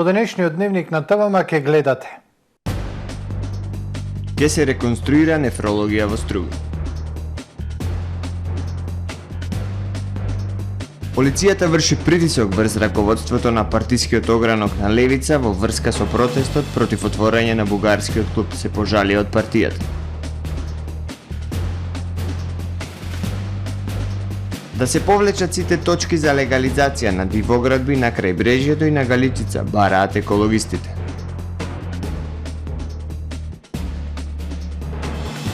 денешниот дневник на ТВМ ке гледате. Ке се реконструира нефрологија во Струга. Полицијата врши притисок врз раководството на партискиот огранок на Левица во врска со протестот против отворање на бугарскиот клуб, се пожали од партијата. Да се повлечат сите точки за легализација на дивоградби на крајбрежјето и на Галичица, бараат екологистите.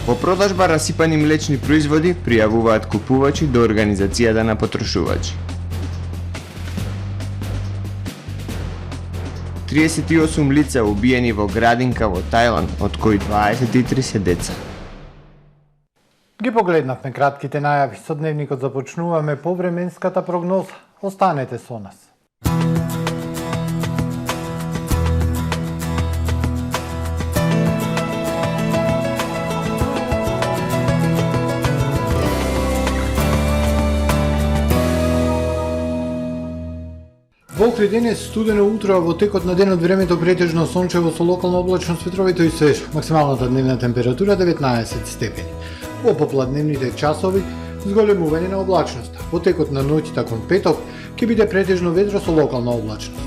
Во продажба расипани млечни производи пријавуваат купувачи до организацијата на потрошувачи. 38 лица убиени во градинка во Тајланд, од кои 23 се деца. Ги погледнавме кратките најави. Со дневникот започнуваме повременската прогноза. Останете со нас. Во Охрид денес студено утро, во текот на денот времето претежно сончево со локална облачност, ветровито и свежо. Максималната дневна температура 19 степени. Во попладневните часови зголемување на облачноста. Во текот на ноќта кон петок ќе биде претежно ветро со локална облачност.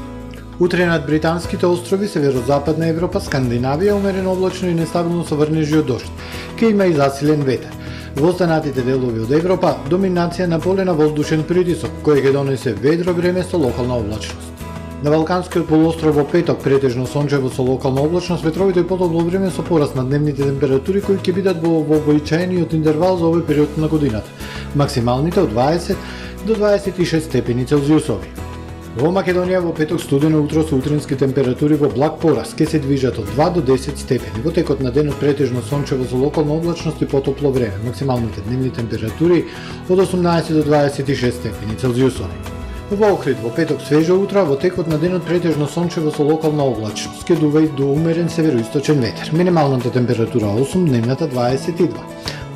Утре над британските острови, северозападна Европа, Скандинавија умерено облачно и нестабилно со врнежи од дожд. Ќе има и засилен ветер. Во останатите делови од Европа, доминација на полена воздушен притисок, кој ќе донесе ведро време со локална облачност. На Балканскиот полуостров во петок претежно сончево со локална облачност, ветровито и потопло време со пораст на дневните температури кои ќе бидат во вообичаениот интервал за овој период на годината. Максималните од 20 до 26 степени Целзиусови. Во Македонија во петок студено утро со утрински температури во благ пораст, ке се движат од 2 до 10 степени. Во текот на денот претежно сончево со локална облачност и потопло време. Максималните дневни температури од 18 до 26 степени Целзиусови. Во Охрид во петок свежо утро, во текот на денот претежно сончево со локална облачност, ке дува и до умерен североисточен ветер. Минималната температура 8, дневната 22.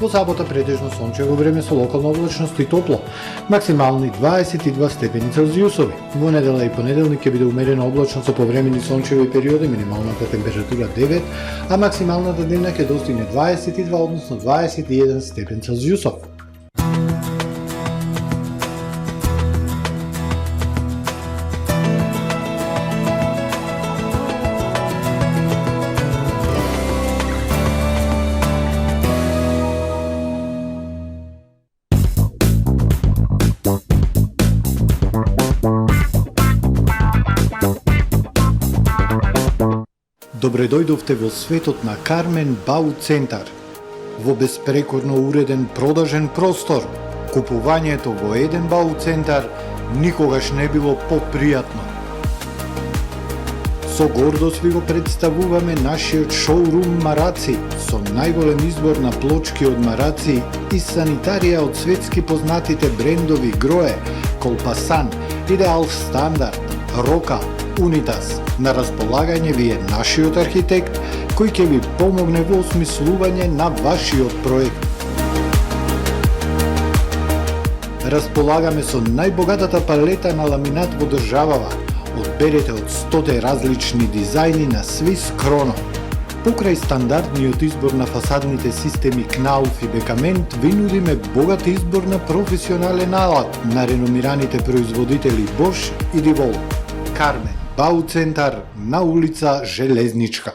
Во сабота претежно сончево време со локална облачност и топло, максимални 22 степени Целзиусови. Во недела и понеделник ќе биде умерено облачно со повремени сончеви периоди, минималната температура 9, а максималната дневна ќе достигне 22, односно 21 степен Целзиусов. Добре дојдовте во светот на Кармен Бау Центар. Во беспрекорно уреден продажен простор, купувањето во еден Бау Центар никогаш не било попријатно. Со гордост ви го представуваме нашиот шоурум Мараци, со најголем избор на плочки од Мараци и санитарија од светски познатите брендови Грое, Колпасан, Идеал Стандард, Рока, Унитас. На располагање ви е нашиот архитект, кој ќе ви помогне во осмислување на вашиот проект. Располагаме со најбогатата палета на ламинат во државава. Одберете од 100 различни дизајни на Swiss Chrono. Покрај стандардниот избор на фасадните системи Knauf и Бекамент, ви нудиме богат избор на професионален алат на реномираните производители Bosch и Divol. Кармен Бау Центар на улица Железничка.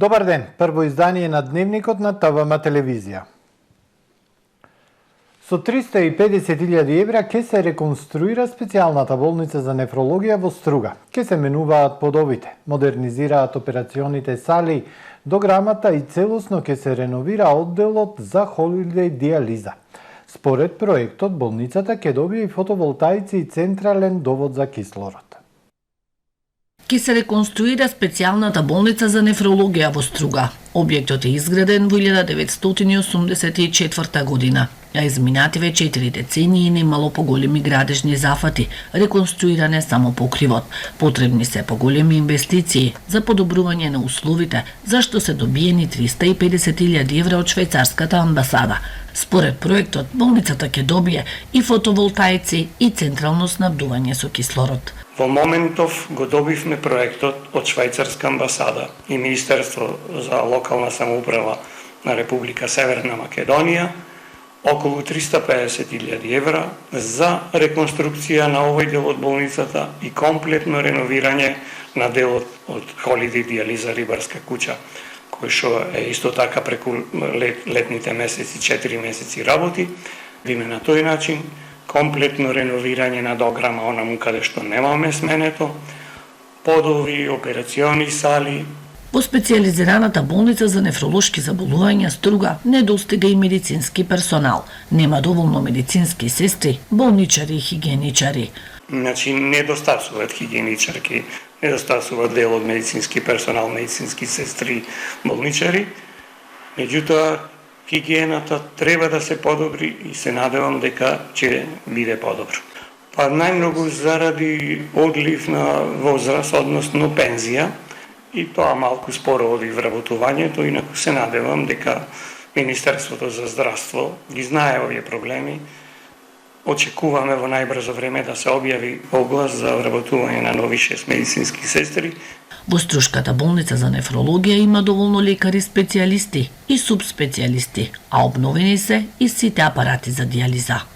Добар ден, прво издание на Дневникот на ТВМ телевизија. Со 350.000 евра ќе се реконструира специјалната болница за нефрологија во Струга. Ќе се менуваат подовите, модернизираат операционите сали, дограмата и целосно ќе се реновира одделот за холидеј диализа. Според проектот, болницата ќе добие и фотоволтаици и централен довод за кислород. Ке се реконструира специјалната болница за нефрологија во Струга. Објектот е изграден во 1984 година, а изминативе 4 децении немало поголеми градежни зафати, реконструиран е само покривот. Потребни се поголеми инвестиции за подобрување на условите, зашто се добиени 350.000 евра од швајцарската амбасада. Според проектот, болницата ќе добие и фотоволтаици и централно снабдување со кислород. Во моментов го добивме проектот од Швајцарска амбасада и Министерство за локална самоуправа на Република Северна Македонија околу 350.000 евра за реконструкција на овој дел од болницата и комплетно реновирање на делот од холидеј диализа Рибарска куќа, кој што е исто така преку летните месеци, 4 месеци работи, биме на тој начин комплетно реновирање на дограма онаму каде што немаме сменето, подови, операциони сали. Во специјализираната болница за нефролошки заболувања Струга недостига и медицински персонал. Нема доволно медицински сестри, болничари и хигиеничари. Значи, недостасуваат хигиеничарки, недостасуваат дел од медицински персонал, медицински сестри, болничари. Меѓутоа, хигиената треба да се подобри и се надевам дека ќе биде подобро. Па најмногу заради одлив на возраст, односно пензија, и тоа малку споро оди вработувањето, инаку се надевам дека Министерството за здравство ги знае овие проблеми. Очекуваме во најбрзо време да се објави оглас за вработување на нови 6 медицински сестри. Во Струшката болница за нефрологија има доволно лекари специјалисти и субспецијалисти, а обновени се и сите апарати за диализа.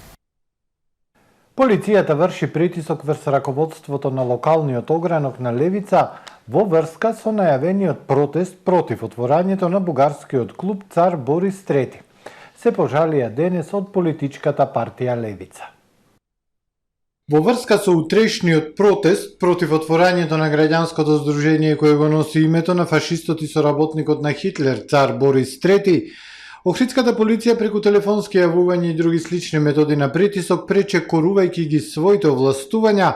Полицијата врши притисок врз раководството на локалниот огранок на Левица во врска со најавениот протест против отворањето на бугарскиот клуб Цар Борис III. Се пожалија денес од политичката партија Левица. Во врска со утрешниот протест против отворањето на граѓанското здружение кое го носи името на фашистот и соработникот на Хитлер, Цар Борис III, Охридската полиција преку телефонски јавувања и други слични методи на притисок, пречекорувајќи ги своите овластувања,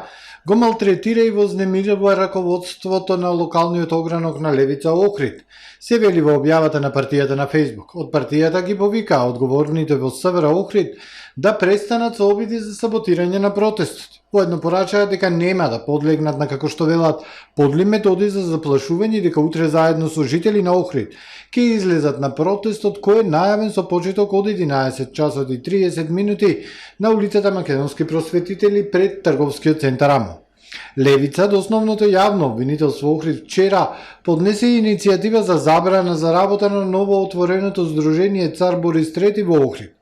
го малтретира и вознемирува раководството на локалниот огранок на Левица Охрид, се вели во објавата на партијата на Фејсбук. Од партијата ги повика одговорните во СВР Охрид да престанат со обиди за саботирање на протестот. Поедно порачаа дека нема да подлегнат на, како што велат, подли методи за заплашување и дека утре заедно со жители на Охрид ќе излезат на протестот кој е најавен со почеток од 11 часот и 30 минути на улицата Македонски просветители пред трговскиот центар АМО. Левица, до основното јавно обвинителство Охрид вчера, поднесе иницијатива за забрана за работа на ново отвореното здружение Цар Борис III во Охрид.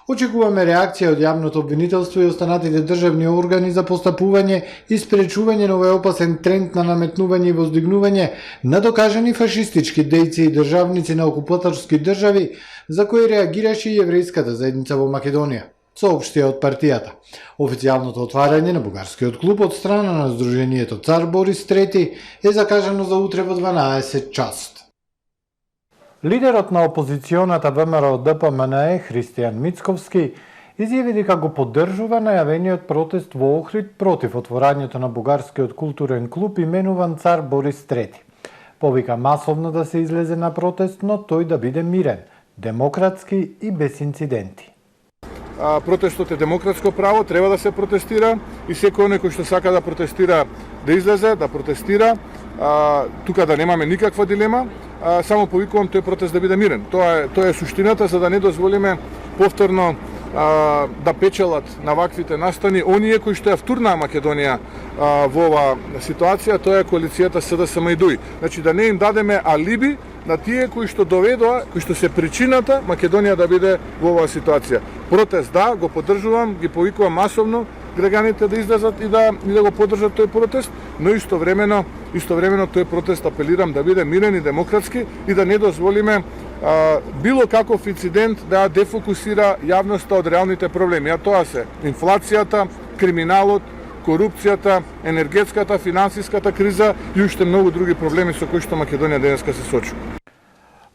Очекуваме реакција од јавното обвинителство и останатите државни органи за постапување и спречување на овој опасен тренд на наметнување и воздигнување на докажани фашистички дејци и државници на окупаторски држави, за кои реагираше и еврејската заедница во Македонија, соопштија од партијата. Официјалното отварање на бугарскиот клуб од страна на здружението Цар Борис III е закажано за утре во 12 часот. Лидерот на опозиционата ВМРО ДПМНЕ Христијан Мицковски изјави дека го поддржува најавениот протест во Охрид против отворањето на бугарскиот културен клуб именуван Цар Борис III. Повика масовно да се излезе на протест, но тој да биде мирен, демократски и без инциденти. Протестот е демократско право, треба да се протестира и секој некој што сака да протестира да излезе, да протестира. Тука да немаме никаква дилема, само повикувам тој протест да биде мирен. Тоа е суштината, за да не дозволиме повторно да печелат на ваквите настани оние кои што ја втурнаа Македонија во оваа ситуација, тоа е коалицијата СДСМ и ДУИ. Значи да не им дадеме алиби на тие кои што доведоа, кои што се причината Македонија да биде во оваа ситуација. Протест да, го поддржувам, ги повикувам масовно граѓаните да излезат и да го поддржат тој протест, но истовремено тој протест апелирам да биде мирен и демократски и да не дозволиме било каков инцидент да ја дефокусира јавноста од реалните проблеми, а тоа се инфлацијата, криминалот, корупцијата, енергетската, финансиската криза и уште многу други проблеми со кои што Македонија денеска се сочува.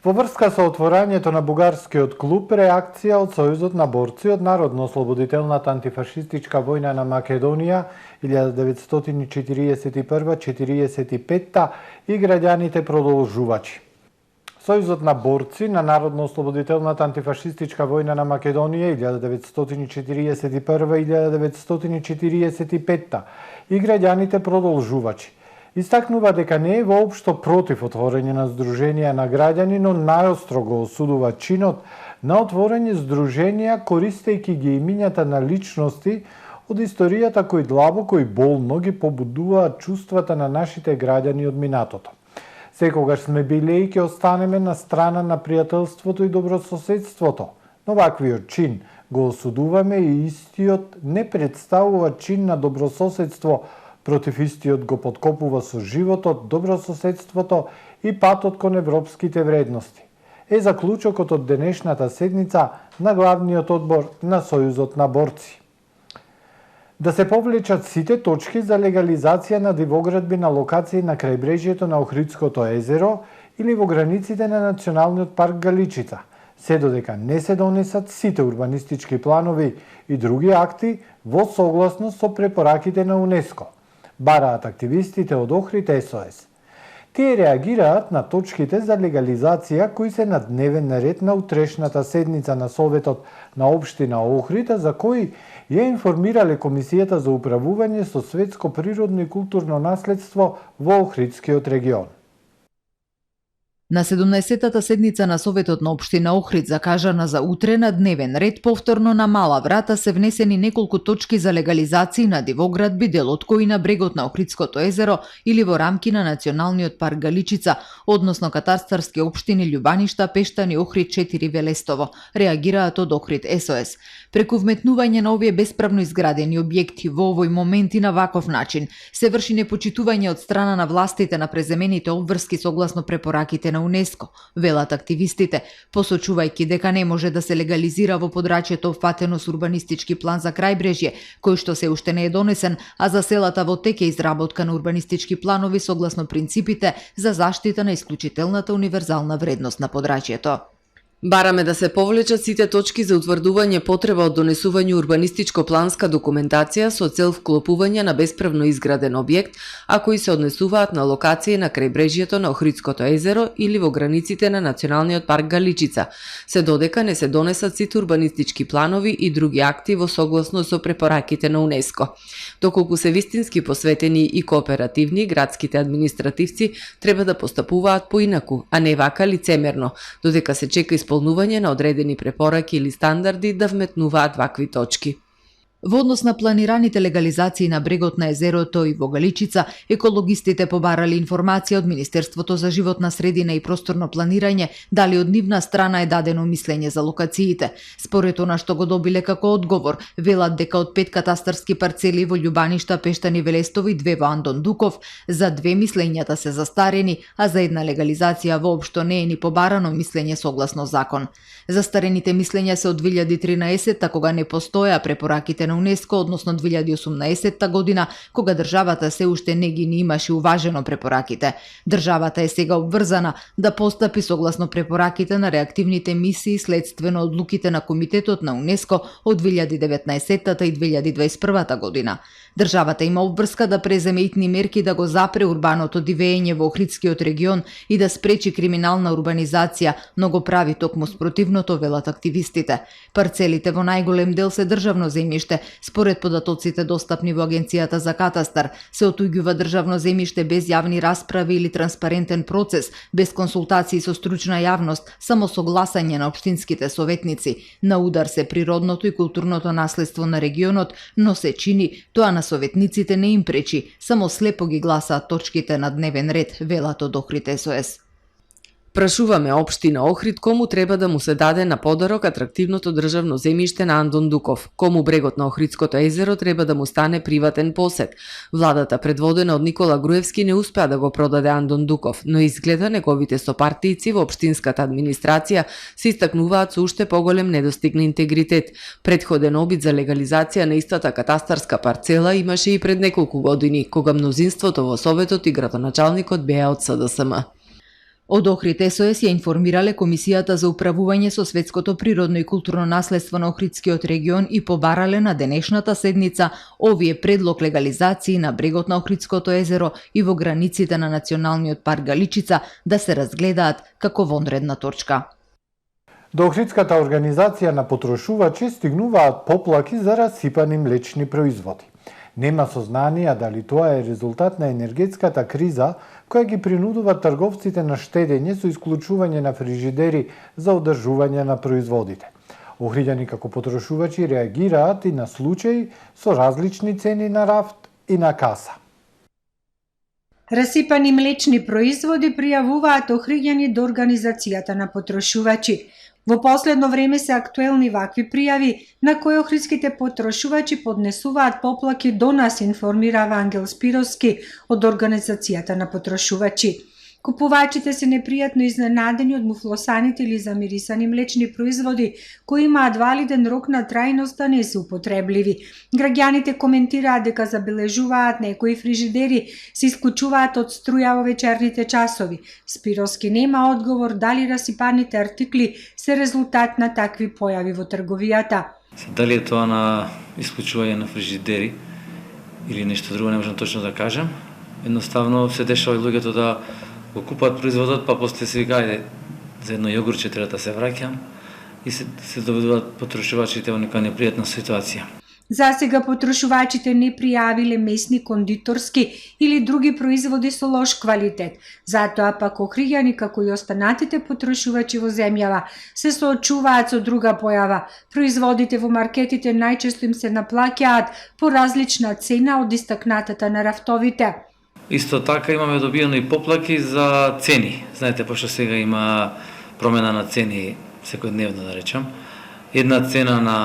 Во врска со отворањето на бугарскиот клуб, реакција од Сојузот на борци од Народно-ослободителната антифашистичка војна на Македонија 1941-45 и граѓаните продолжувачи. Сојузот на борци на Народно-ослободителната антифашистичка војна на Македонија 1941-1945 и граѓаните продолжувачи истакнува дека не е воопшто против отворање на здруженија на граѓани, но најостро го осудува чинот на отворање здруженија користејќи ги имињата на личности од историјата кои длабоко и болно ги побудуваат чувствата на нашите граѓани од минатото. Секогаш сме биле и ќе останеме на страна на пријателството и добрососедството, но ваквиот чин го осудуваме и истиот не представува чин на добрососедство. Против истиот го подкопува со животот, добрососедството и патот кон европските вредности. Е заклучокот од денешната седница на главниот одбор на Сојузот на борци. Да се повлечат сите точки за легализација на дивоградби на локации на крајбрежјето на Охридското езеро или во границите на Националниот парк Галичица, се додека не се донесат сите урбанистички планови и други акти во согласност со препораките на УНЕСКО, бараат активистите од Охрид СОС. Тие реагираат на точките за легализација кои се на дневен ред на утрешната седница на Советот на Општина Охрид, за кои ја информирале Комисијата за управување со светско природно и културно наследство во Охридскиот регион. На 17-та седница на Советот на Општина Охрид, закажана за утре на дневен ред, повторно на мала врата се внесени неколку точки за легализација на дивоградби, дел од кои на брегот на Охридското езеро или во рамки на Националниот парк Галичица, односно катастарски општини Љубаништа, Пештани, Охрид 4 Велестово, реагираат од Охрид СОС. Преку вметнување на овие бесправно изградени објекти во овој момент и на ваков начин се врши непочитување од страна на властите на преземените обврски согласно препораките на УНЕСКО, велат активистите, посочувајќи дека не може да се легализира во подрачјето опфатено со урбанистички план за крајбрежје, кој што се уште не е донесен, а за селата во тек е изработка на урбанистички планови согласно принципите за заштита на исклучителната универзална вредност на подрачјето. Бараме да се повлечат сите точки за утврдување потреба од донесување урбанистичко-планска документација со цел вклопување на бесправно изграден објект, а кои се однесуваат на локации на крајбрежјето на Охридското езеро или во границите на Националниот парк Галичица, се додека не се донесат сите урбанистички планови и други акти во согласно со препораките на УНЕСКО. Доколку се вистински посветени и кооперативни, градските административци треба да постапуваат поинаку, а не вака лицемерно, додека се чека исполнување на одредени препораки или стандарди да вметнуваат вакви точки. Во однос на планираните легализации на брегот на езерото и во Галичица, екологистите побарали информација од Министерството за животна средина и просторно планирање дали од нивна страна е дадено мислење за локациите. Според она што го добиле како одговор, велат дека од 5 катастарски парцели во Љубаништа, Пештани, Велестово и 2 во Андон Дуков, за 2 мислењата се застарени, а за една легализација воопшто не е ни побарано мислење согласно закон. Застарените мислења се од 2013 кога не постоја препораките на УНЕСКО, односно 2018 година, кога државата се уште не ги имаше уважено препораките. Државата е сега обврзана да постапи согласно препораките на реактивните мисии следствено одлуките на Комитетот на УНЕСКО од 2019 и 2021 година. Државата има обврска да преземе итни мерки да го запре урбаното дивење во Охридскиот регион и да спречи криминална урбанизација, но го прави токму спротивното, велат активистите. Парцелите во најголем дел се државно земјиште. Според податоците достапни во Агенцијата за катастар, се отуѓува државно земјиште без јавни расправи или транспарентен процес, без консултации со стручна јавност, само со гласање на општинските советници. На удар се природното и културното наследство на регионот, но се чини тоа на советниците не им пречи, само слепо ги гласаат точките на дневен ред, велат од Охрид СОС. Прашуваме општина Охрид кому треба да му се даде на подарок атрактивното државно земјиште на Андон Дуков, кому брегот на Охридското езеро треба да му стане приватен посет. Владата, предводена од Никола Груевски, не успеа да го продаде Андон Дуков, но изгледа неговите сопартијци во општинската администрација се истакнуваат со уште поголем недостиг на интегритет. Предходен обид за легализација на истата катастарска парцела имаше и пред неколку години, кога мнозинството во Советот и градоначалникот беа од СДСМ. Од Охрид СОС ја информирале Комисијата за управување со светското природно и културно наследство на Охридскиот регион и побарале на денешната седница овие предлог легализации на брегот на Охридското езеро и во границите на Националниот парк Галичица да се разгледаат како вонредна точка. До Охридската организација на потрошувачи стигнуваат поплаки за расипани млечни производи. Нема сознанија дали тоа е резултат на енергетската криза која ги принудува трговците на штедење со исклучување на фрижидери за одржување на производите. Охриѓани како потрошувачи реагираат и на случаи со различни цени на рафт и на каса. Расипани млечни производи пријавуваат охриѓани до организацијата на потрошувачи. Во последно време се актуелни вакви пријави на кои охридските потрошувачи поднесуваат поплаки до нас, информирава Ангел Спировски од организацијата на потрошувачи. Купувачите се непријатно изненадени од муфлосаните или замирисани млечни производи кои имаат валиден рок на трајност, а не се употребливи. Граѓаните коментираат дека забележуваат некои фрижидери се исклучуваат од струја во вечерните часови. Спировски нема одговор дали расипаните артикли се резултат на такви појави во трговијата. Дали е тоа на исклучување на фрижидери или нешто друго, не можам точно да кажам. Едноставно се дешава и луѓето да го купат производот, па после се вика, ајде, за едно јогурче треба да се враќам и се доведуваат потрошувачите во нека непријатна ситуација. За сега потрошувачите не пријавиле месни, кондиторски или други производи со лош квалитет. Затоа пак охриѓани како и останатите потрошувачи во земјава се соочуваат со друга појава. Производите во маркетите најчесто им се наплаќаат по различна цена од истакнатата на рафтовите. Исто така имаме добиено и поплаки за цени. Знаете, пошто сега има промена на цени секојдневно, да речам. Една цена на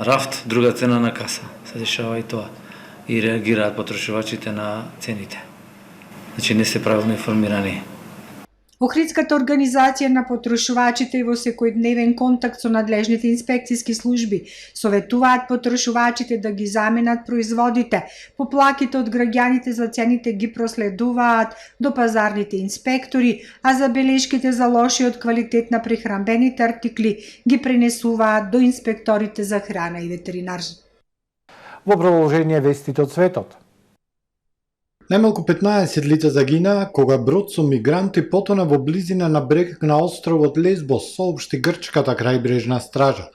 рафт, друга цена на каса. Се дешава и тоа. И реагираат потрошувачите на цените. Значи не се правилно информирани. Охридската организација на потрошувачите во секојдневен контакт со надлежните инспекцијски служби советуваат потрошувачите да ги заменат производите. Поплаките од граѓаните за цените ги проследуваат до пазарните инспектори, а забелешките за лошиот квалитет на прехранбените артикли ги пренесуваат до инспекторите за храна и ветеринарство. Во продолжение вестите од светот. Најмалку 15 лица загинаа кога брод со мигранти потона во близина на брег на островот Лесбос, соопшти грчката крајбрежна стража.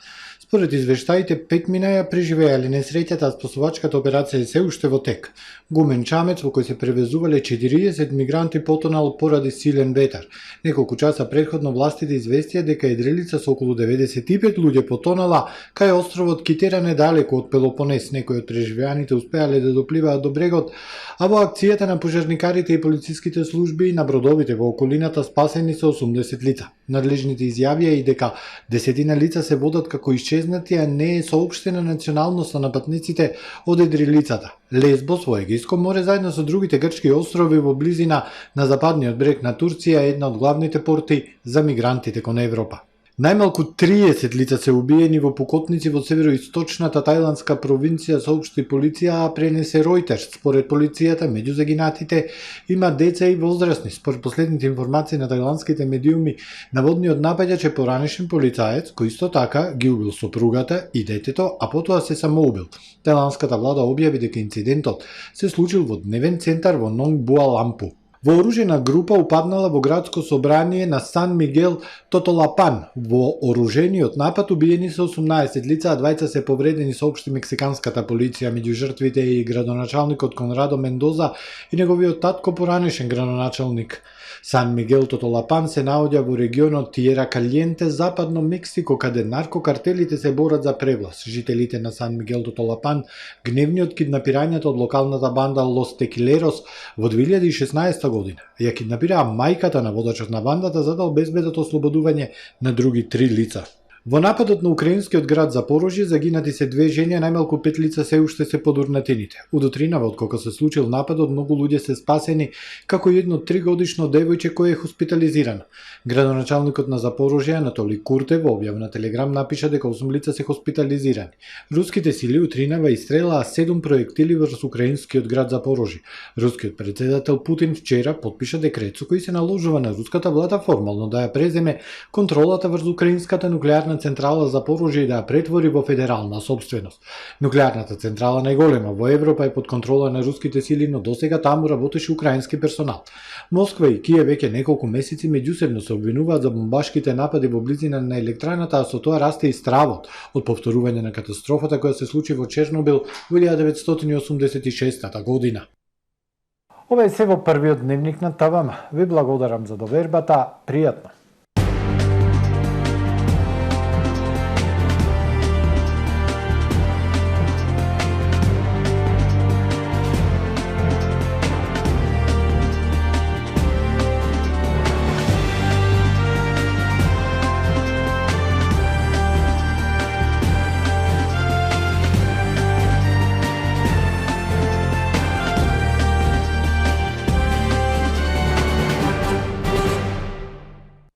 Според извештаите, 5 ја преживеале несреќата, а спасувачката операција е се уште во тек. Гумен чамец во кој се превезувале 40 мигранти потонал поради силен ветар. Неколку часа претходно властите известија дека едрелица со околу 95 луѓе потонала кај островот Китера недалеку од Пелопонес. Некои од преживеаните успеале да допливаат до брегот, а во акцијата на пожарникарите и полициските служби на бродовите во околината спасени се 80 лица. Надлежните изјавија и дека десетина лица се водат како исчезнати, а не е соопштена националноста на патниците од едрилицата. Лесбос во Егејско море заедно со другите грчки острови во близина на западниот брег на Турција е една од главните порти за мигрантите кон Европа. Најмалку 30 лица се убиени во пукотници во североисточната тајландска провинција, соопшти полиција, а пренесе Reuters. Според полицијата, меѓу загинатите има деца и возрастни. Според последните информации на тајландските медиуми, наводниот напаѓач е поранешен полицаец кој исто така ги убил сопругата и детето, а потоа се самоубил. Тајландската влада објави дека инцидентот се случил во дневен центар во Нонг Буа Лампу. Вооружена група упаднала во градско собрание на Сан Мигел Тотолапан. Во оружениот напад убиени се 18 лица, а двајца се повредени, соопшти мексиканската полиција. Меѓу жртвите и градоначалникот Конрадо Мендоза и неговиот татко, поранешен градоначалник. Сан Мигел Тотолапан се наоѓа во регионот Тиера Калиенте, западно Мексико, каде наркокартелите се борат за превлас. Жителите на Сан Мигел Тотолапан гневни од киднапирањето од локалната банда Лос Текилерос во 2016 година. Ја киднапираа мајката на водачот на бандата за да обезбедат ослободување на други 3 лица. Во нападот на украинскиот град Запорожје загинати се 2 жени, а најмалку 5 лица се уште се под урнатините. Удутринава откако се случил нападот, многу луѓе се спасени, како и едно 3-годишно девојче кое е хоспитализирано. Градоначалникот на Запорожје, Анатоли Курте, во објава на Телеграм напиша дека 8 лица се хоспитализирани. Руските сили утринава истрелаа 7 проектили врз украинскиот град Запорожје. Рускиот председател Путин вчера потпиша декрет со кој се наложува на руската влада формално да ја преземе контролата врз украинската нуклеарна централа Запорожје и да ја претвори во федерална собственост. Нуклеарната централа најголема во Европа е под контрола на руските сили, но досега таму работеше украински персонал. Москва и Киев веќе неколку месеци меѓусебно се обвинуваат за бомбашките напади во близина на електраната, а со тоа расте и стравот од повторување на катастрофата која се случи во Чернобил во 1986 година. Ова е се во првиот дневник на ТВМ. Ви благодарам за довербата, пријатно.